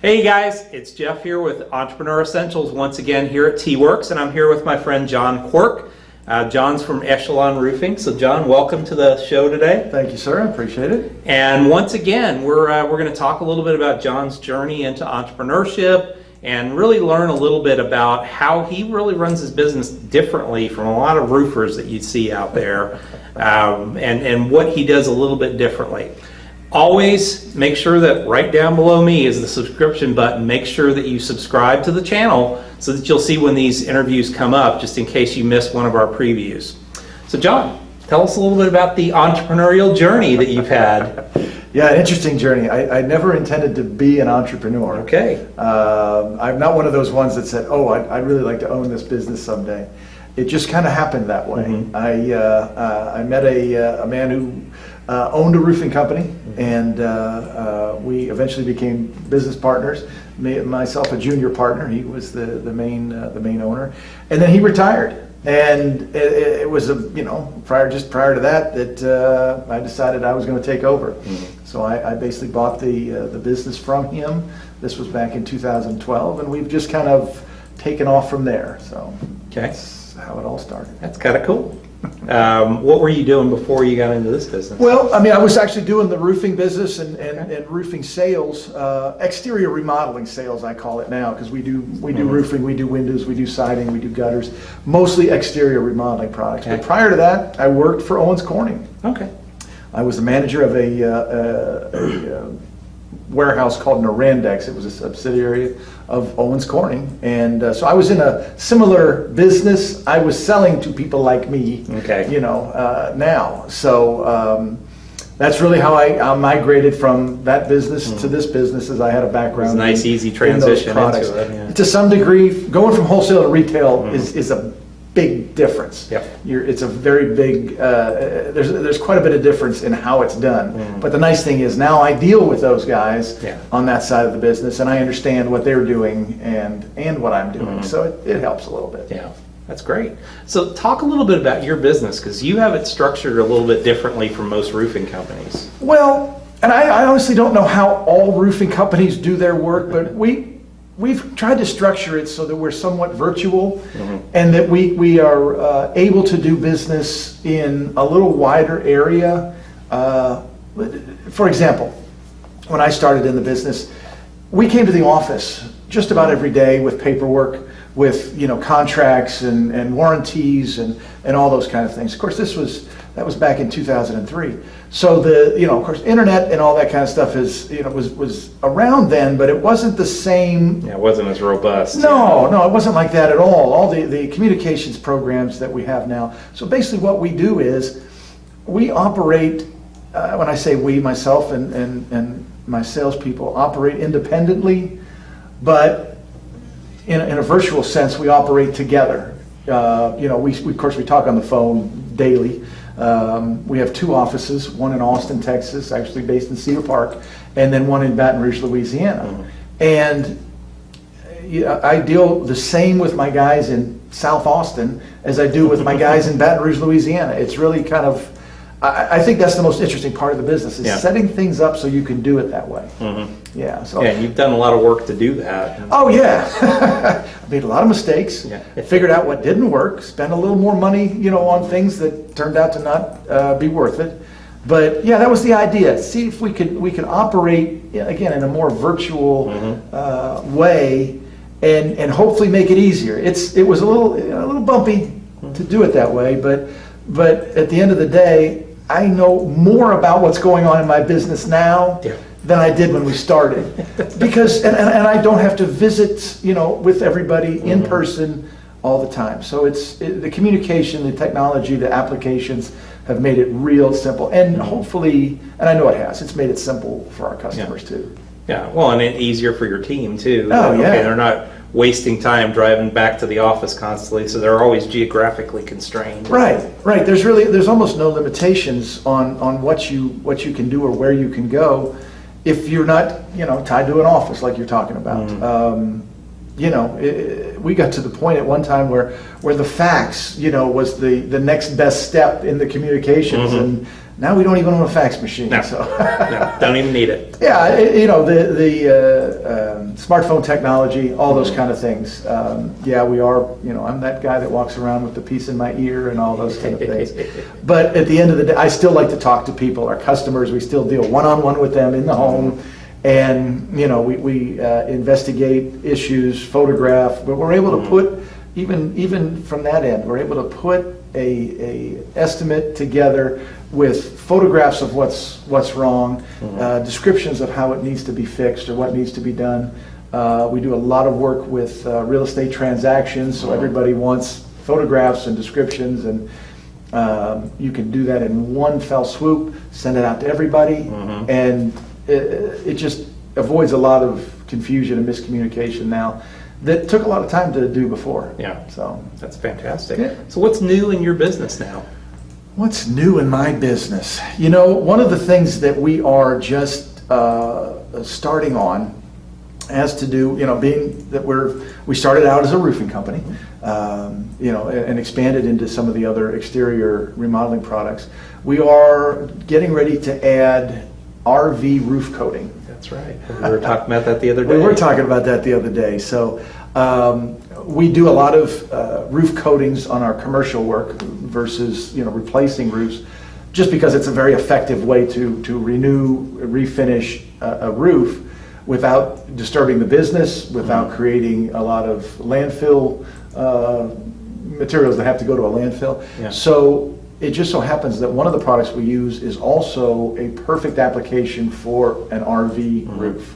Hey guys, it's Jeff here with Entrepreneur Essentials once again here at T-Werx, and I'm here with my friend John Quirk. John's from Echelon Roofing. So John, welcome to the show today. Thank you, sir. I appreciate it. And once again, we're going to talk a little bit about John's journey into entrepreneurship and really learn a little bit about how he really runs his business differently from a lot of roofers that you see out there, and what he does a little bit differently. Always make sure that right down below me is the subscription button. Make sure that you subscribe to the channel so that you'll see when these interviews come up, just in case you missed one of our previews. So John, tell us a little bit about the entrepreneurial journey that you've had. Yeah, an interesting journey. I never intended to be an entrepreneur. Okay. I'm not one of those ones that said, oh, I'd really like to own this business someday. It just kind of happened that way. Mm-hmm. I met a man who owned a roofing company, and we eventually became business partners. Myself, a junior partner. He was the main owner, and then he retired. And it was prior to that I decided I was going to take over. Mm-hmm. So I basically bought the business from him. This was back in 2012, and we've just kind of taken off from there. So that's how it all started. That's kind of cool. What were you doing before you got into this business? Well, I mean, I was actually doing the roofing business and roofing sales, exterior remodeling sales, I call it now, because we do roofing, we do windows, we do siding, we do gutters, mostly exterior remodeling products. Okay. But prior to that, I worked for Owens Corning. Okay. I was the manager of a warehouse called Norandex. It was a subsidiary of Owens Corning, and so I was in a similar business. I was selling to people like me, now. So that's really how I migrated from that business to this business, as I had a background. It's a nice, easy transition into it. Yeah. To some degree, going from wholesale to retail is a big difference. Yep. It's a very big, there's quite a bit of difference in how it's done. Mm. But the nice thing is now I deal with those guys on that side of the business, and I understand what they're doing and what I'm doing. So it helps a little bit. Yeah, that's great. So talk a little bit about your business, because you have it structured a little bit differently from most roofing companies. Well, and I honestly don't know how all roofing companies do their work, but we've tried to structure it so that we're somewhat virtual, and that we are able to do business in a little wider area. For example, when I started in the business, we came to the office just about every day with paperwork, with contracts and warranties and all those kind of things. Of course, that was back in 2003. So of course, internet and all that kind of stuff was around then, but it wasn't the same. Yeah, it wasn't as robust. No, it wasn't like that at all. All the communications programs that we have now. So basically what we do is we operate, when I say we, myself and my salespeople operate independently, but in a virtual sense, we operate together. Of course, we talk on the phone daily. We have two offices, one in Austin, Texas, actually based in Cedar Park, and then one in Baton Rouge, Louisiana. And I deal the same with my guys in South Austin as I do with my guys in Baton Rouge, Louisiana. It's really kind of, I think that's the most interesting part of the business, is setting things up so you can do it that way. Yeah. So. Yeah, you've done a lot of work to do that. Oh yeah, I made a lot of mistakes. Yeah. Figured out what didn't work. Spent a little more money, on things that turned out to not be worth it. But yeah, that was the idea. See if we could operate again in a more virtual way, and hopefully make it easier. It was a little bumpy to do it that way, but at the end of the day, I know more about what's going on in my business now than I did when we started, because and I don't have to visit with everybody in person all the time. So the communication, the technology, the applications have made it real simple, and hopefully, and I know it has, it's made it simple for our customers too. Yeah, well, and it's easier for your team too. Oh, yeah. Okay, they're not wasting time driving back to the office constantly, so they're always geographically constrained. Right. There's almost no limitations on what you can do or where you can go if you're not, tied to an office like you're talking about. We got to the point at one time where the fax, was the next best step in the communications, and now we don't even own a fax machine. No, so. no, don't even need it. Yeah, the smartphone technology, all those kind of things. Yeah, we are, I'm that guy that walks around with the piece in my ear and all those kind of things. But at the end of the day, I still like to talk to people, our customers. We still deal one-on-one with them in the home. And, we investigate issues, photograph, but we're able to put, even from that end, we're able to put a estimate together with photographs of what's wrong, descriptions of how it needs to be fixed or what needs to be done. We do a lot of work with real estate transactions, so everybody wants photographs and descriptions, and you can do that in one fell swoop, send it out to everybody, and it just avoids a lot of confusion and miscommunication now that took a lot of time to do before. Yeah, so that's fantastic. Yeah. So what's new in your business now? What's new in my business? One of the things that we are just starting on has to do, being that we started out as a roofing company, and expanded into some of the other exterior remodeling products. We are getting ready to add RV roof coating. That's right. We were talking about that the other day. We were talking about that the other day. So we do a lot of roof coatings on our commercial work versus replacing roofs, just because it's a very effective way to renew, refinish a roof without disturbing the business, without creating a lot of landfill materials that have to go to a landfill. Yeah. So it just so happens that one of the products we use is also a perfect application for an RV roof,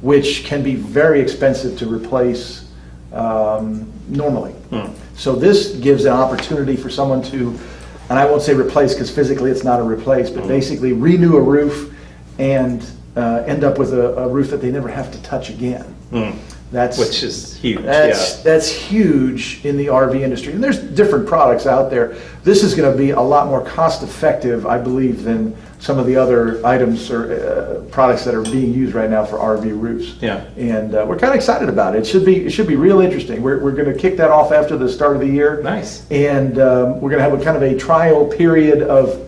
which can be very expensive to replace normally. So this gives an opportunity for someone to, and I won't say replace because physically it's not a replace, but basically renew a roof and end up with a roof that they never have to touch again. Which is huge. That's huge in the RV industry. And there's different products out there. This is going to be a lot more cost effective, I believe, than some of the other items or products that are being used right now for RV roofs. Yeah. And we're kind of excited about it. It should be real interesting. We're going to kick that off after the start of the year. Nice. And we're going to have a kind of a trial period of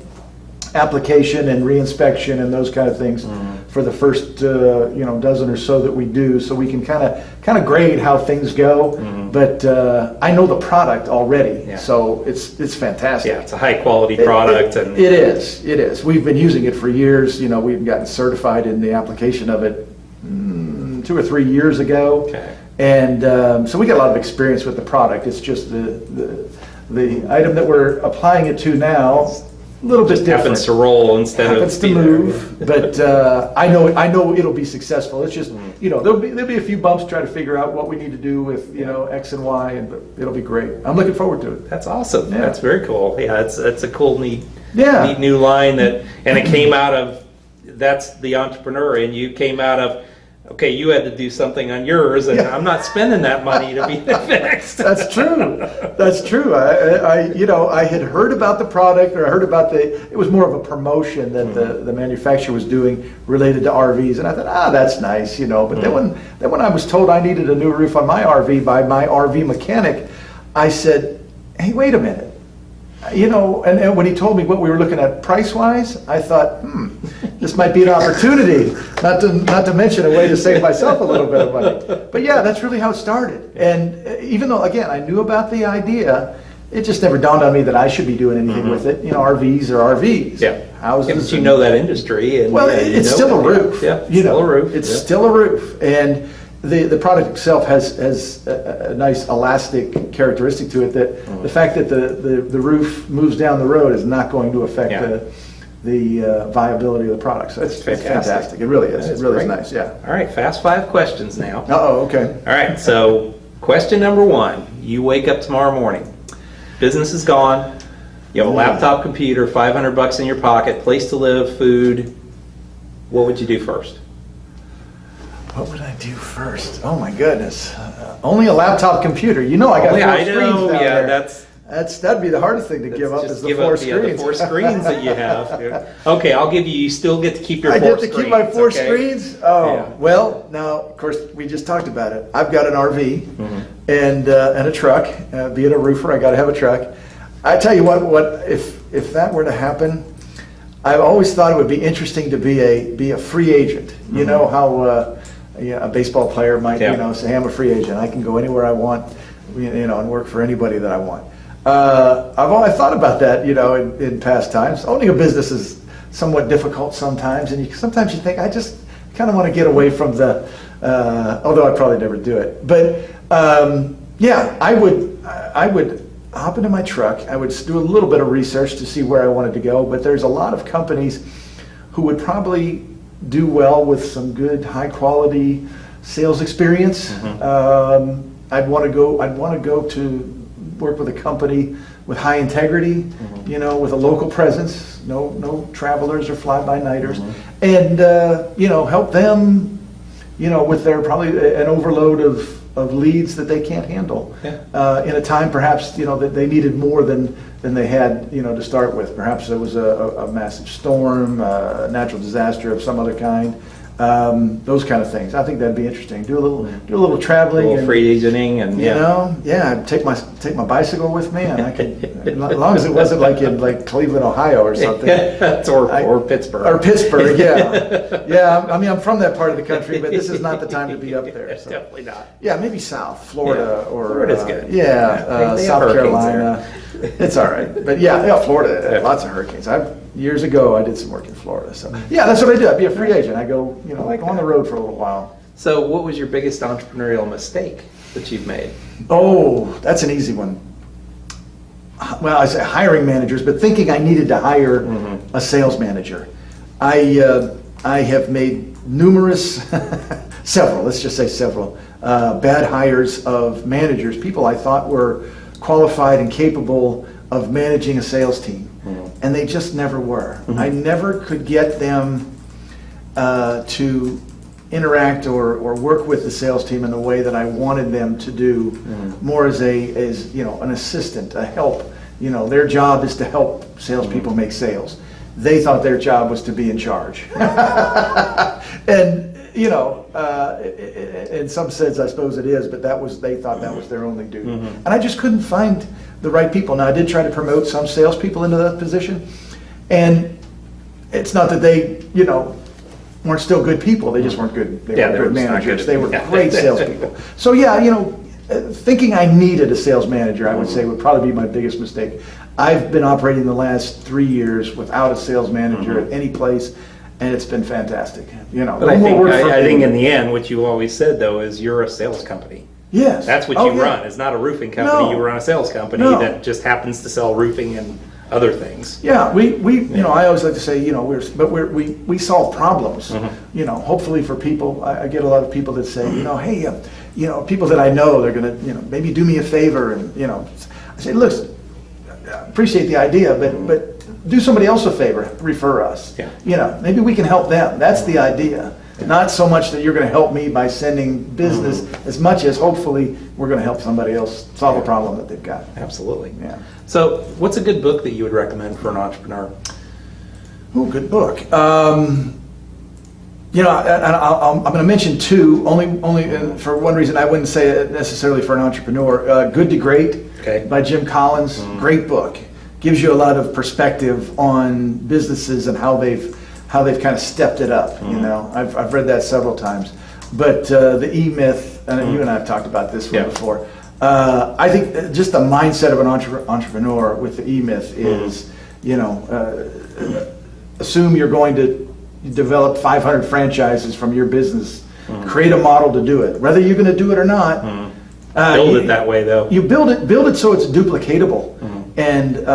application and reinspection and those kind of things for the first dozen or so that we do, so we can kind of grade how things go. But I know the product already, so it's fantastic. Yeah, it's a high quality product. It is. We've been using it for years. We've gotten certified in the application of it 2 or 3 years ago. Okay. And so we got a lot of experience with the product. It's just the item that we're applying it to now, a little bit different. Happens to roll instead happens of to move, but I know it'll be successful. It's just there'll be a few bumps trying to figure out what we need to do with X and Y, but it'll be great. I'm looking forward to it. That's awesome. Yeah. That's very cool. Yeah, it's a cool, neat new line and it came out of, that's the entrepreneur, and you came out of, okay, you had to do something on yours, and I'm not spending that money to be fixed. That's true. That's true. I had heard about the product, or I heard about it was more of a promotion that the manufacturer was doing related to RVs, and I thought, that's nice, But then when I was told I needed a new roof on my RV by my RV mechanic, I said, hey, wait a minute. And when he told me what we were looking at price-wise, I thought, this might be an opportunity, not to mention a way to save myself a little bit of money. But yeah, that's really how it started. And even though, again, I knew about the idea, it just never dawned on me that I should be doing anything with it. RVs are RVs. Yeah. Houses. You know that industry. And, it's still a roof. Yeah, still a roof. It's still a roof. And the product itself has a nice elastic characteristic to it, that the fact that the roof moves down the road is not going to affect the viability of the product. So it's fantastic. It really is. It really is nice, yeah. All right, fast 5 questions now. Okay. All right, so question number 1. You wake up tomorrow morning. Business is gone. You have a laptop, computer, $500 in your pocket, place to live, food. What would you do first? What would I do first? Oh my goodness. Only a laptop computer. You know I got four I screens know, down yeah, there. That'd be the hardest thing to give up, just is the give four up screens. the 4 screens that you have. Okay, I'll give you. You still get to keep your I 4 get screens. to keep my 4 okay? screens? Oh, Yeah. well, now, of course, we just talked about it. I've got an RV and a truck. Being a roofer, I got to have a truck. I tell you what, if that were to happen, I've always thought it would be interesting to be a free agent. You know how a baseball player might, say, hey, I'm a free agent. I can go anywhere I want, and work for anybody that I want. I've thought about that, in past times. Owning a business is somewhat difficult sometimes, and sometimes you think, I just kind of want to get away from the, although I'd probably never do it. But yeah, I would hop into my truck. I would do a little bit of research to see where I wanted to go, but there's a lot of companies who would probably do well with some good, high quality sales experience. I'd want to go to work with a company with high integrity, with a local presence, no travelers or fly-by-nighters, and help them, with their probably an overload of leads that they can't handle in a time perhaps that they needed more than they had to start with. Perhaps there was a massive storm, a natural disaster of some other kind. Those kind of things. I think that'd be interesting. Do a little traveling, a little free agenting, and take my bicycle with me, and I could, as long as it wasn't like in Cleveland, Ohio, or something. or Pittsburgh. Or Pittsburgh, yeah. I mean, I'm from that part of the country, but this is not the time to be up there. So. Definitely not. Yeah, maybe south, Florida, or Florida's good. They South Carolina. It's all right, but Florida, lots of hurricanes. Years ago, I did some work in Florida, so yeah, that's what I do. I'd be a free agent. I go, go on the road for a little while. So, what was your biggest entrepreneurial mistake that you've made? Oh, that's an easy one. Well, I say hiring managers, but thinking I needed to hire a sales manager. I have made numerous, several, let's just say several, bad hires of managers, people I thought were qualified and capable of managing a sales team. And they just never were. I never could get them to interact or work with the sales team in the way that I wanted them to do, more as an assistant, a help. Their job is to help salespeople make sales. They thought their job was to be in charge. And in some sense, I suppose it is, but they thought that was their only duty. And I just couldn't find the right people. Now, I did try to promote some salespeople into that position, and it's not that they, weren't still good people. They just weren't good. They weren't good managers. They were great salespeople. So thinking I needed a sales manager, I would say, would probably be my biggest mistake. I've been operating the last 3 years without a sales manager at any place, and it's been fantastic. But I think in the end, what you always said though is you're a sales company. Yes. That's what you run. It's not a roofing company. You run a sales company that just happens to sell roofing and other things. Yeah, I always like to say, we solve problems. Hopefully for people, I get a lot of people that say, hey, people that I know, they're gonna, maybe do me a favor, and I say, look, I appreciate the idea, but do somebody else a favor, refer us. Maybe we can help them. That's the idea. Not so much that you're going to help me by sending business, as much as hopefully we're going to help somebody else solve a problem that they've got. Absolutely. Yeah. So, what's a good book that you would recommend for an entrepreneur? Oh, good book. I'm going to mention two. Only for one reason. I wouldn't say it necessarily for an entrepreneur. Good to Great by Jim Collins. Great book. Gives you a lot of perspective on businesses and how they've kind of stepped it up. I've read that several times. But the E-Myth, and you and I have talked about this one before. I think just the mindset of an entrepreneur with the E-Myth is, assume you're going to develop 500 franchises from your business. Create a model to do it, whether you're going to do it or not. Build it that way, though. You build it so it's duplicatable, and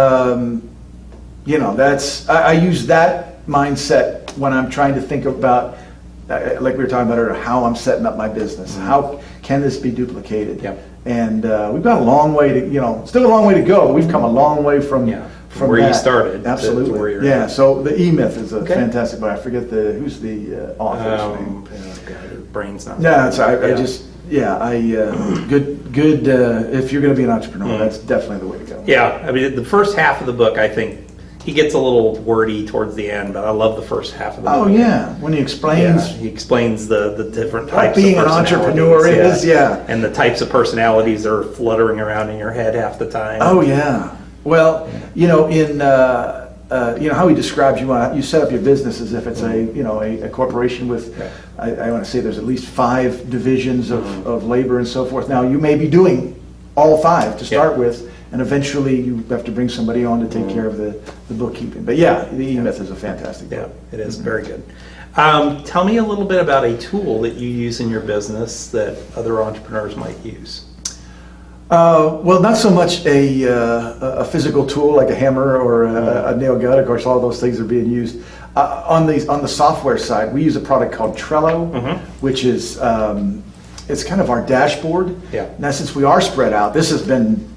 I use that mindset when I'm trying to think about, like we were talking about earlier, how I'm setting up my business. How can this be duplicated? And we've got a long way to, still a long way to go. We've come a long way from from where you started. Absolutely. To where you're yeah. at. So the E-Myth is a fantastic book. I forget who's the author's name. God, brain's not. No, it's good. If you're going to be an entrepreneur, that's definitely the way to go. Yeah, I mean, the first half of the book, I think he gets a little wordy towards the end, but I love the first half of the book. Oh yeah, when he explains. He explains the different What types being of an entrepreneur personalities, is, and the types of personalities that are fluttering around in your head half the time. Oh yeah. Well, you know, in how he describes you set up your business as if it's a corporation with, I want to say there's at least 5 divisions of labor and so forth. Now you may be doing all 5 to start with, and eventually you have to bring somebody on to take care of the bookkeeping. But yeah, the E-Myth is a fantastic book. Yeah, it is very good. Tell me a little bit about a tool that you use in your business that other entrepreneurs might use. Well, not so much a physical tool like a hammer or a nail gun. Of course, all those things are being used. On the software side, we use a product called Trello, which is it's kind of our dashboard. Yeah. Now, since we are spread out, this has been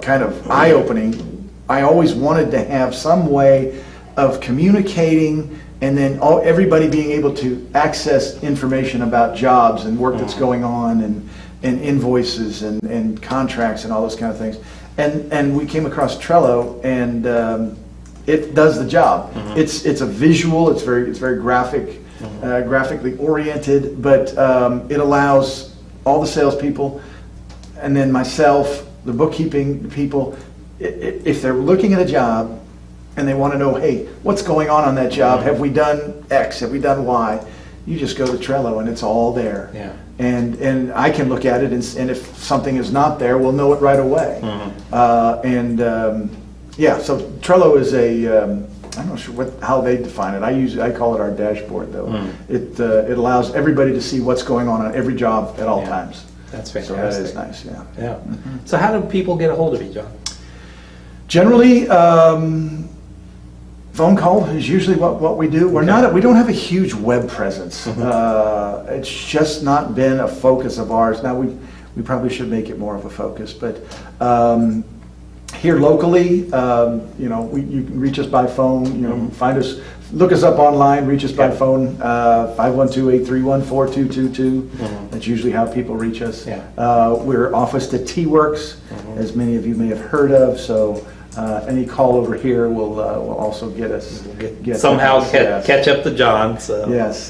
kind of eye-opening. I always wanted to have some way of communicating, and then everybody being able to access information about jobs and work that's going on, and invoices and contracts and all those kind of things. And we came across Trello, and it does the job. It's a visual, it's very graphic, graphically oriented, but it allows all the salespeople and then myself, the bookkeeping people, if they're looking at a job and they want to know, hey, what's going on that job? Have we done X? Have we done Y? You just go to Trello and it's all there. Yeah. And I can look at it, and if something is not there, we'll know it right away. So Trello is I'm not sure how they define it. I call it our dashboard, though. It allows everybody to see what's going on every job at all times. That's fantastic. So that is nice, yeah. Yeah. So how do people get a hold of you, John? Generally, phone call is usually what we do. We don't have a huge web presence. It's just not been a focus of ours. Now we probably should make it more of a focus, but here locally, you can reach us by phone. Find us, look us up online, reach us by phone, 512-831-4222. That's usually how people reach us. We're officed at T-Werx, as many of you may have heard of. So. Any call over here will also get us. Get somehow catch up to John. So. Yes.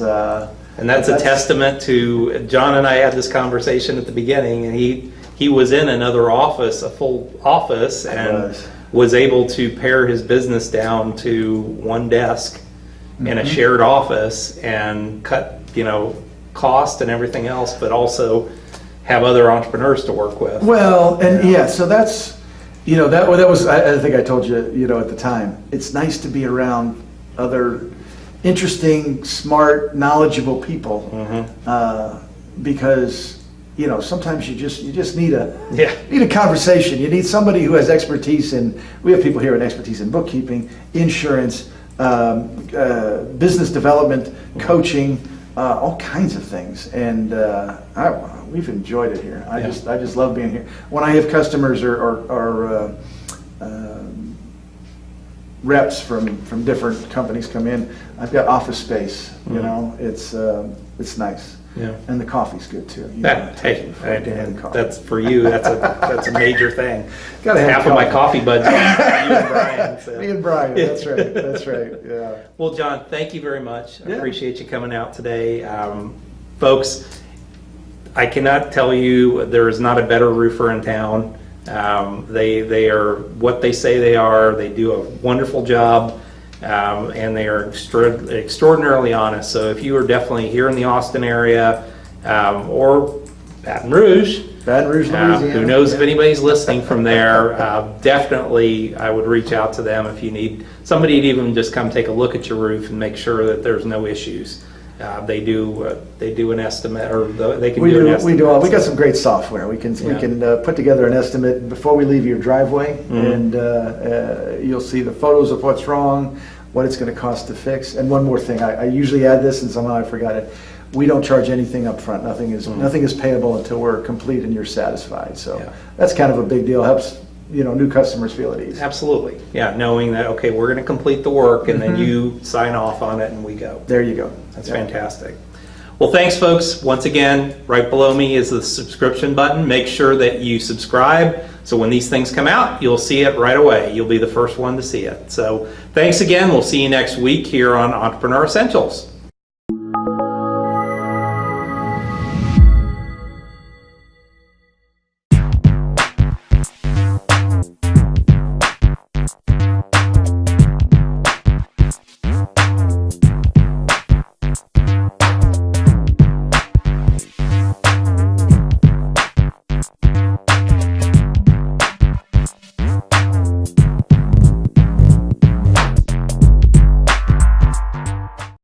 And that's a testament to John and I had this conversation at the beginning, and he was in another office, a full office, and was able to pare his business down to one desk in a shared office and cut cost and everything else, but also have other entrepreneurs to work with. Well, and so that's. That was, I think I told you, at the time, it's nice to be around other interesting, smart, knowledgeable people, because, sometimes you just need a conversation. You need somebody who has expertise we have people here with expertise in bookkeeping, insurance, business development, coaching, all kinds of things. And we've enjoyed it here. I just love being here. When I have customers or reps from different companies come in, I've got office space. It's nice. Yeah. And the coffee's good too. That's for you. That's a major thing. Gotta have half of my coffee budget. You and Brian. So. Me and Brian. That's right. That's right. Yeah. Well, John, thank you very much. I appreciate you coming out today, folks. I cannot tell you there is not a better roofer in town. They are what they say they are. They do a wonderful job. And they are extraordinarily honest. So if you are definitely here in the Austin area or Baton Rouge, Louisiana. Who knows if anybody's listening from there, definitely I would reach out to them if you need somebody to even just come take a look at your roof and make sure that there's no issues. They do an estimate, or they can do an estimate. We got some great software. We can put together an estimate before we leave your driveway, and you'll see the photos of what's wrong, what it's going to cost to fix. And one more thing, I usually add this, and somehow I forgot it. We don't charge anything up front. Nothing is payable until we're complete and you're satisfied. So that's kind of a big deal. Helps new customers feel at ease. Absolutely. Yeah, knowing that, okay, we're going to complete the work and then you sign off on it and we go. There you go. That's fantastic. Well, thanks, folks. Once again, right below me is the subscription button. Make sure that you subscribe so when these things come out, you'll see it right away. You'll be the first one to see it. So thanks again. We'll see you next week here on Entrepreneur Essentials.